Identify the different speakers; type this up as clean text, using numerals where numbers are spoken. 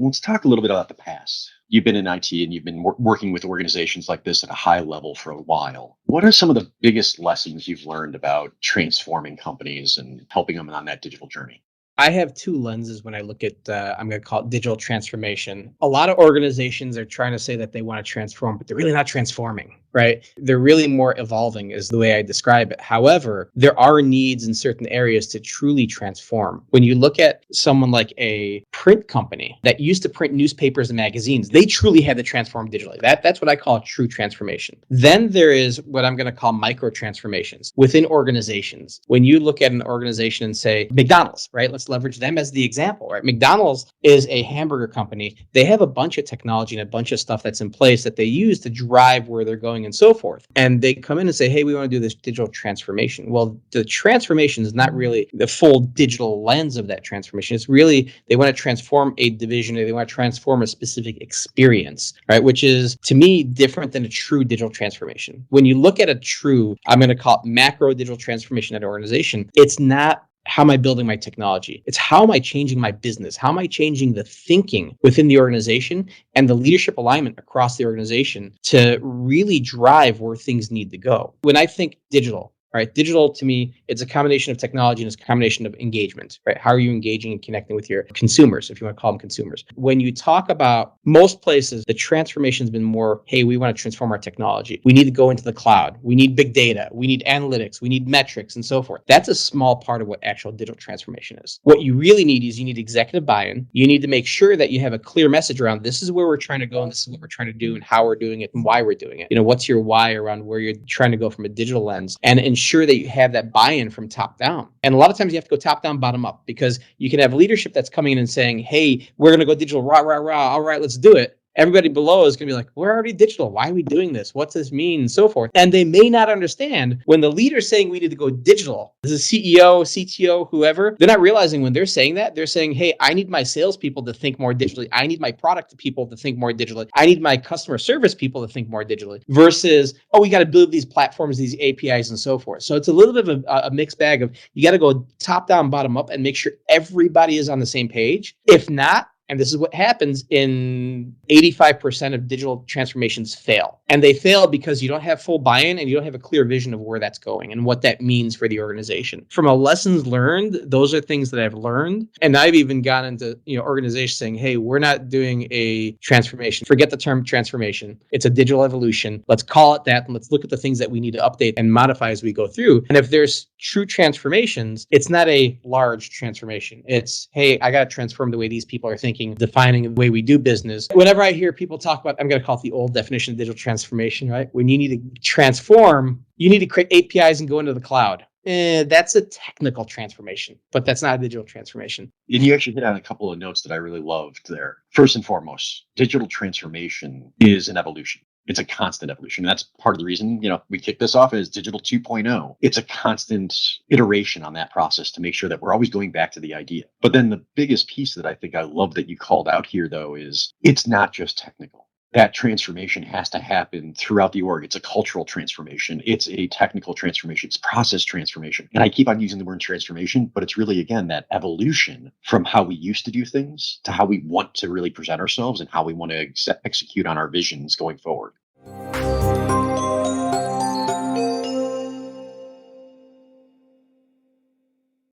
Speaker 1: Let's talk a little bit about the past. You've been in IT and you've been working with organizations like this at a high level for a while. What are some of the biggest lessons you've learned about transforming companies and helping them on that digital journey?
Speaker 2: I have two lenses when I look at, I'm going to call it digital transformation. A lot of organizations are trying to say that they want to transform, but they're really not transforming, right? They're really more evolving is the way I describe it. However, there are needs in certain areas to truly transform. When you look at someone like a print company that used to print newspapers and magazines, they truly had to transform digitally. That's what I call true transformation. Then there is what I'm going to call micro transformations within organizations. When you look at an organization and say McDonald's, right? Let's leverage them as the example, right? McDonald's is a hamburger company. They have a bunch of technology and a bunch of stuff that's in place that they use to drive where they're going and so forth. And they come in and say, hey, we want to do this digital transformation. Well, the transformation is not really the full digital lens of that transformation. It's really, they want to transform a division, or they want to transform a specific experience, right? Which is, to me, different than a true digital transformation. When you look at a true, I'm going to call it macro digital transformation at an organization, it's not how am I building my technology? It's how am I changing my business? How am I changing the thinking within the organization and the leadership alignment across the organization to really drive where things need to go? When I think digital, right? Digital to me, it's a combination of technology and it's a combination of engagement, right? How are you engaging and connecting with your consumers, if you want to call them consumers? When you talk about most places, the transformation has been more, hey, we want to transform our technology. We need to go into the cloud. We need big data. We need analytics. We need metrics and so forth. That's a small part of what actual digital transformation is. What you really need is you need executive buy-in. You need to make sure that you have a clear message around this is where we're trying to go and this is what we're trying to do and how we're doing it and why we're doing it. What's your why around where you're trying to go from a digital lens, and ensure that you have that buy-in from top down. And a lot of times you have to go top down, bottom up, because you can have leadership that's coming in and saying, hey, we're going to go digital, rah, rah, rah. All right, let's do it. Everybody below is going to be like, we're already digital. Why are we doing this? What's this mean? And so forth. And they may not understand when the leader's saying we need to go digital, as a CEO, CTO, whoever, they're not realizing when they're saying that, they're saying, hey, I need my salespeople to think more digitally. I need my product people to think more digitally. I need my customer service people to think more digitally versus, oh, we got to build these platforms, these APIs and so forth. So it's a little bit of a mixed bag of you got to go top down, bottom up and make sure everybody is on the same page. If not, and this is what happens in 85% of digital transformations fail. And they fail because you don't have full buy-in and you don't have a clear vision of where that's going and what that means for the organization. From a lessons learned, those are things that I've learned. And I've even gotten into organizations saying, hey, we're not doing a transformation. Forget the term transformation. It's a digital evolution. Let's call it that. And let's look at the things that we need to update and modify as we go through. And if there's true transformations, it's not a large transformation. It's, hey, I got to transform the way these people are thinking, defining the way we do business. Whenever I hear people talk about, I'm going to call it the old definition of digital transformation, right? When you need to transform, you need to create APIs and go into the cloud. That's a technical transformation, but that's not a digital transformation.
Speaker 1: And you actually hit on a couple of notes that I really loved there. First and foremost, digital transformation is an evolution. It's a constant evolution. And that's part of the reason, we kick this off as digital 2.0. It's a constant iteration on that process to make sure that we're always going back to the idea. But then the biggest piece that I think I love that you called out here, though, is it's not just technical. That transformation has to happen throughout the org. It's a cultural transformation. It's a technical transformation. It's process transformation. And I keep on using the word transformation, but it's really, again, that evolution from how we used to do things to how we want to really present ourselves and how we want to execute on our visions going forward.